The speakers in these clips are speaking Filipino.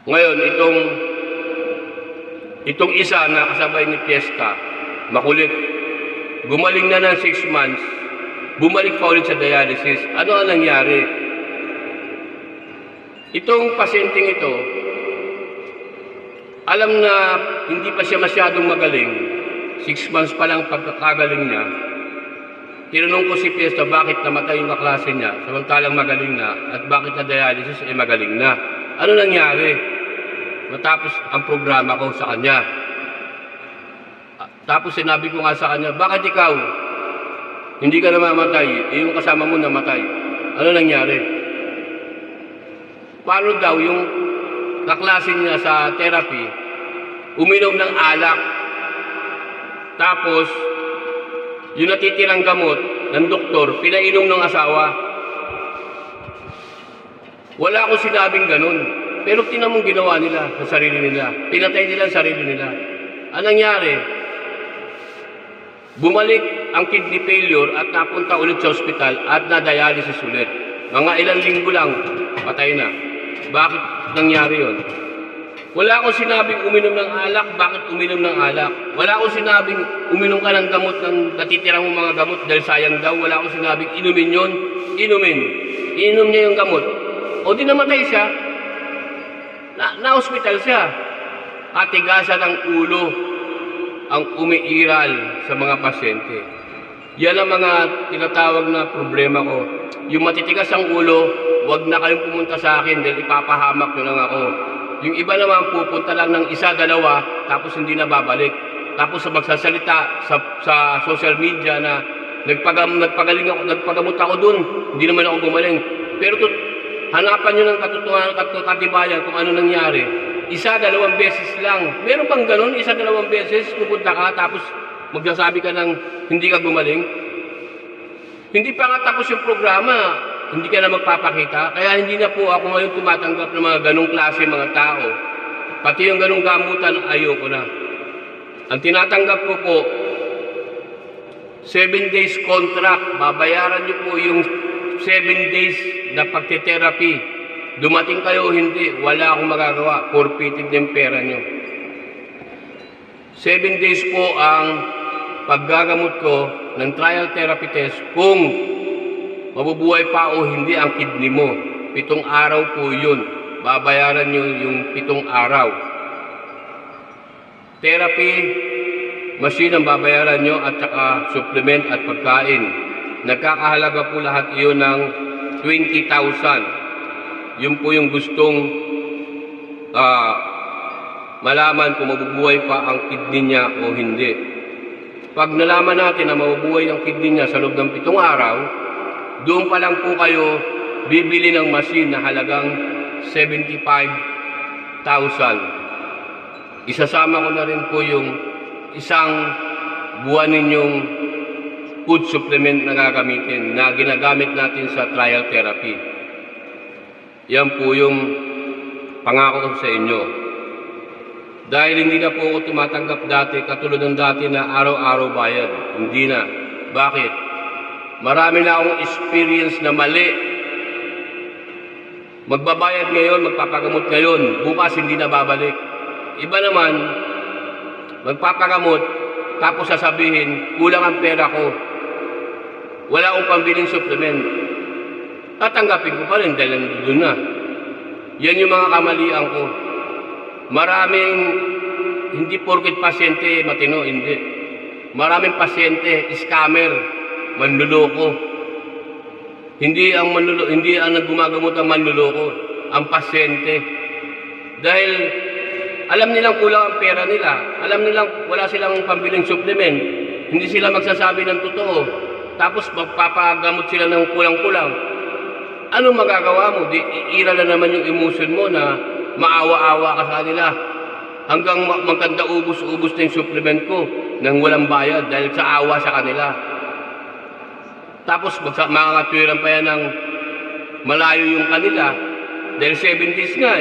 Ngayon, itong isa na kasabay ni Fiesta, makulit, gumaling na ng 6 months, bumalik pa ulit sa dialysis. Ano ang nangyari? Itong pasyenteng ito, alam na hindi pa siya masyadong magaling, 6 months pa lang pagkakagaling niya. Tinanong ko si Fiesta bakit namatay yung kaklase niya, samantalang magaling na, at bakit na dialysis ay magaling na. Ano nangyari? Matapos ang programa ko sa kanya. Tapos sinabi ko nga sa kanya, bakit ikaw hindi ka namamatay, yung kasama mo namatay? Ano nangyari? Paano daw yung kaklase niya sa therapy, uminom ng alak, tapos yung natitirang gamot ng doktor, pinainom ng asawa. Wala akong sinabing ganun. Pero tinamong ginawa nila sa sarili nila. Pinatay nila ang sarili nila. Anong nangyari? Bumalik ang kidney failure at napunta ulit sa ospital at na-dialysis ulit. Mga ilang linggo lang, patay na. Bakit nangyari yun? Wala akong sinabing uminom ng alak. Bakit uminom ng alak? Wala akong sinabing uminom ka ng gamot ng natitirang mong mga gamot dahil sayang daw. Wala akong sinabing inumin yun. Inumin. Inom niya yung gamot. O di namatay siya. Na-hospital siya. Katigasan ng ulo ang umiiral sa mga pasyente. Yan ang mga tinatawag na problema ko. Yung matitigas ang ulo, huwag na kayong pumunta sa akin dahil ipapahamak nyo lang ako. Yung iba naman pupunta lang ng isa, dalawa, tapos hindi na babalik. Tapos sa magsasalita sa social media na nagpagamot ako dun, hindi naman ako gumaling. Pero hanapan nyo ng katotohanan at katibayan kung ano nangyari. Isa, dalawang beses lang. Meron bang ganun? Isa, dalawang beses pupunta ka tapos magsasabi ka ng hindi ka gumaling? Hindi pa nga tapos yung programa, hindi ka na magpapakita. Kaya hindi na po ako ngayon tumatanggap ng mga ganung klase mga tao. Pati yung ganung gamutan, ayoko na. Ang tinatanggap ko po, 7 days contract. Babayaran nyo po yung 7 days na pagte-therapy. Dumating kayo o hindi, wala akong magagawa. Forfeited yung pera nyo. 7 days po ang paggagamot ko ng trial therapy test kung mabubuhay pa o hindi ang kidney mo. 7 araw po yun. Babayaran nyo yung 7 araw. Therapy, machine ang babayaran nyo at saka supplement at pagkain. Nagkakahalaga po lahat iyon ng 20,000. Yun po yung gustong malaman kung mabubuhay pa ang kidney niya o hindi. Pag nalaman natin na mabubuhay ang kidney niya sa loob ng 7 araw, doon pa lang po kayo bibili ng machine na halagang 75,000. Isasama ko na rin po yung isang buwan ninyong food supplement na gagamitin, na ginagamit natin sa trial therapy. Yan po yung pangako ko sa inyo. Dahil hindi na po ako tumatanggap dati, katulad ng dati na araw-araw bayad. Hindi na. Bakit? Marami na akong experience na mali. Magbabayad ngayon, magpapagamot ngayon, bukas hindi na babalik. Iba naman, magpapagamot, tapos sasabihin, kulang ang pera ko. Wala akong pambiling supplement. Tatanggapin ko pa rin dahil nandun na. Yan yung mga kamalian ko. Maraming, hindi porket pasyente matino, hindi. Maraming pasyente, scammer, manluloko. Hindi ang naggumagamot ang manluloko, ang pasyente. Dahil alam nilang kulang ang pera nila. Alam nilang wala silang pambiling supplement. Hindi sila magsasabi ng totoo. Tapos magpapagamot sila ng kulang-kulang. Ano magagawa mo? Iira na naman yung emotion mo na maawa-awa ka sa kanila. Hanggang magkanda ubus-ubus na yung supplement ko nang walang bayad dahil sa awa sa kanila. Tapos makakatwiran pa yan ng malayo yung kanila. Dahil 7 days nga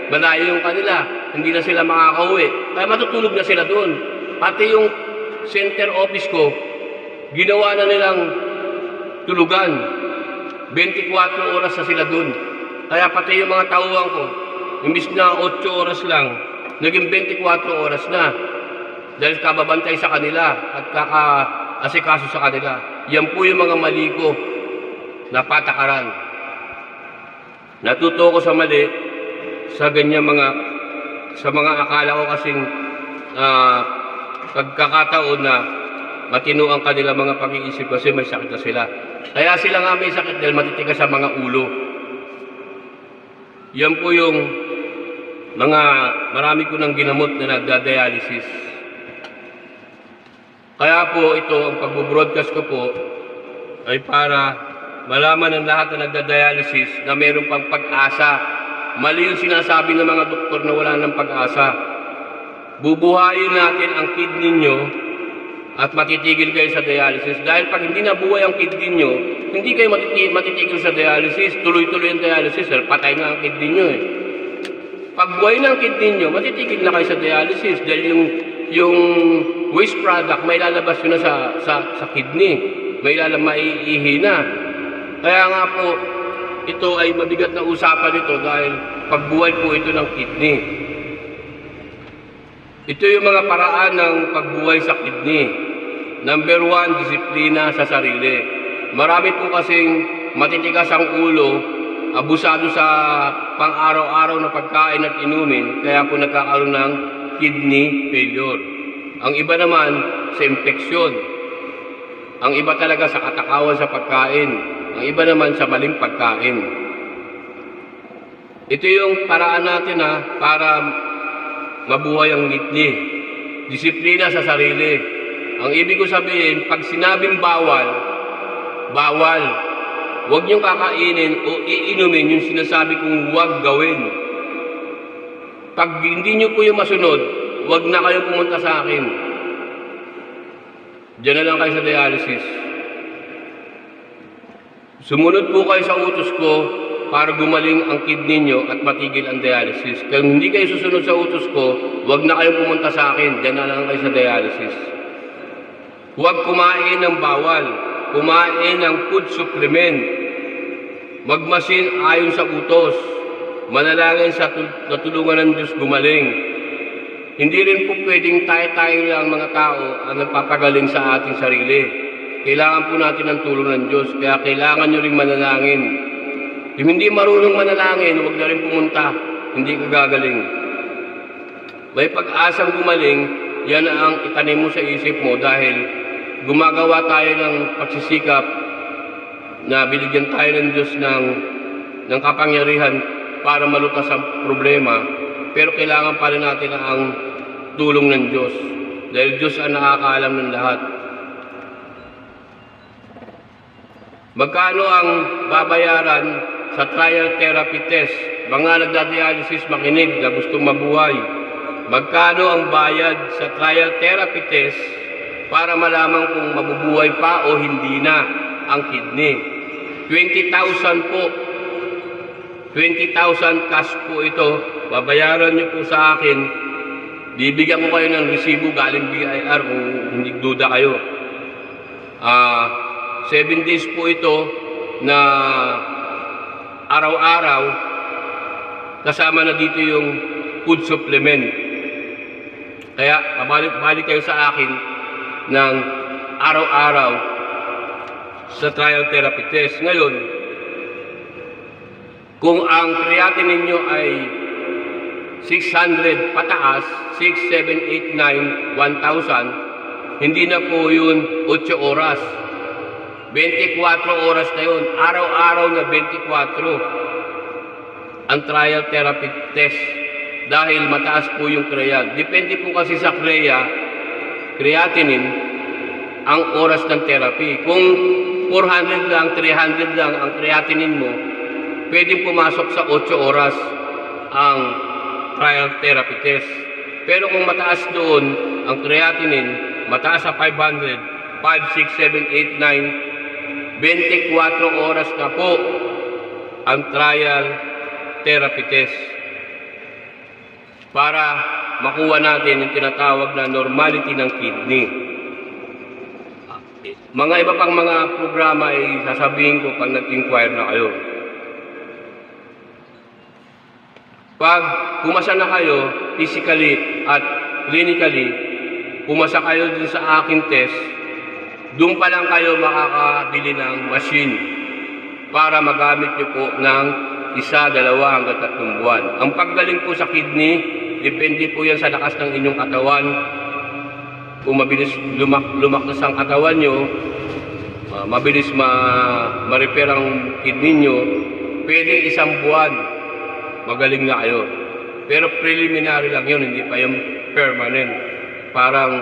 malayo yung kanila. Hindi na sila makakauwi. Kaya matutulog na sila doon. Pati yung center office ko, ginawa na nilang tulugan. 24 oras na sila doon. Kaya pati yung mga tauhan ko, imbis na 8 oras lang, naging 24 oras na. Dahil kababantay sa kanila at kaka-asikaso sa kanila. Yan po yung mga mali ko na patakaran. Natuto ko sa mali sa ganyan sa mga akala ko kasing pagkakataon na matino ang kanila mga pag-iisip kasi may sakit na sila. Kaya sila nga may sakit dahil matitigas sa mga ulo. Yan po yung marami ko nang ginamot na nagda-dialysis. Kaya po ito, ang pagbo-broadcast ko po ay para malaman ng lahat na nagda-dialysis na mayroon pang pag-asa. Mali yung sinasabi ng mga doktor na wala ng pag-asa. Bubuhayin natin ang kidney nyo at matitigil kayo sa dialysis. Dahil pag hindi nabuhay ang kidney nyo, hindi kayo matitigil sa dialysis. Tuloy-tuloy ang dialysis, patay na ang kidney nyo eh. Pag buhay na ang kidney nyo, matitigil na kayo sa dialysis. Dahil yung waste product, may lalabas yun na sa kidney. Maiihi na. Kaya nga po, ito ay mabigat na usapan ito dahil pagbuhay po ito ng kidney. Ito yung mga paraan ng pagbuhay sa kidney. Number 1, disiplina sa sarili. Marami po kasing matitigas ang ulo, abusado sa pang-araw-araw na pagkain at inumin, kaya po nagkakaroon ng kidney failure. Ang iba naman sa infeksyon. Ang iba talaga sa katakawan sa pagkain. Ang iba naman sa maling pagkain. Ito yung paraan natin para mabuhay ang kidney. Disiplina sa sarili. Ang ibig ko sabihin, pag sinabing bawal, bawal. Huwag niyong kakainin o iinumin yung sinasabi kong huwag gawin. Pag hindi niyo po yung masunod, huwag na kayo pumunta sa akin. Diyan na lang kayo sa dialysis. Sumunod po kayo sa utos ko para gumaling ang kidney nyo at matigil ang dialysis. Kung hindi kayo susunod sa utos ko, huwag na kayo pumunta sa akin. Diyan na lang kayo sa dialysis. Huwag kumain ng bawal. Kumain ng food supplement. Magmasin ayon sa utos. Manalangin sa natulungan ng Diyos gumaling. Hindi rin po pwedeng tayo-tayo lang mga tao ang nagpapagaling sa ating sarili. Kailangan po natin ang tulong ng Diyos. Kaya kailangan nyo rin manalangin. Yung hindi marunong manalangin, huwag na rin pumunta. Hindi ka gagaling. May pag-asang gumaling, yan ang itanim mo sa isip mo dahil gumagawa tayo ng pagsisikap na binigyan tayo ng Diyos ng kapangyarihan para malutas ang problema. Pero kailangan pa rin natin ang tulong ng Diyos. Dahil Diyos ang nakakaalam ng lahat. Magkano ang babayaran sa trial therapy test? Mga nagda-dialysis makinig na gustong mabuhay. Magkano ang bayad sa trial therapy test para malaman kung mabubuhay pa o hindi na ang kidney? 20,000 po. 20,000 cash po ito. Babayaran niyo po sa akin. Bibigyan ko kayo ng resibo galing BIR kung hindi duda kayo. 7 days po ito na araw-araw kasama na dito yung food supplement. Kaya balik kayo sa akin ng araw-araw sa trial therapy test. Ngayon, kung ang creatinine ninyo ay 600 pataas, 6, 7, 8, 9, 1,000, hindi na po yun 8 oras. 24 oras na yun. Araw-araw na 24 ang trial therapy test dahil mataas po yung creat. Depende po kasi sa creatinine ang oras ng therapy. Kung 400 lang, 300 lang ang creatinine mo, pwedeng pumasok sa 8 oras ang trial therapy test. Pero kung mataas doon ang creatinine, mataas sa 500, 5, 6, 7, 8, 9, 24 oras na po ang trial therapy test para makuha natin yung tinatawag na normality ng kidney. Mga iba pang mga programa ay sasabihin ko pag nag-inquire na kayo. Pag pumasa na kayo, physically at clinically, pumasa kayo dun sa aking test, doon pa lang kayo makakabili ng machine para magamit nyo po ng 1, 2 hanggang 3 buwan. Ang paggaling po sa kidney, depende po yan sa lakas ng inyong katawan. Kung mabilis lumakas ang katawan nyo, mabilis ma-repair ang kidney nyo, pwede 1 buwan, magaling na kayo. Pero preliminary lang yun, hindi pa yung permanent. Parang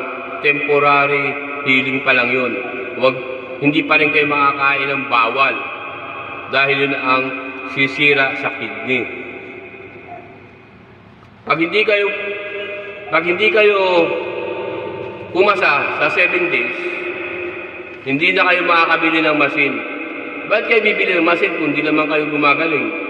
temporary healing pa lang yun. Hindi pa rin kayo makakain ng bawal dahil yun ang sisira sa kidney. Pag hindi kayo pumasa sa 7 days, hindi na kayo makakabili ng machine. Ba't kayo bibili ng machine kung hindi naman kayo gumagaling?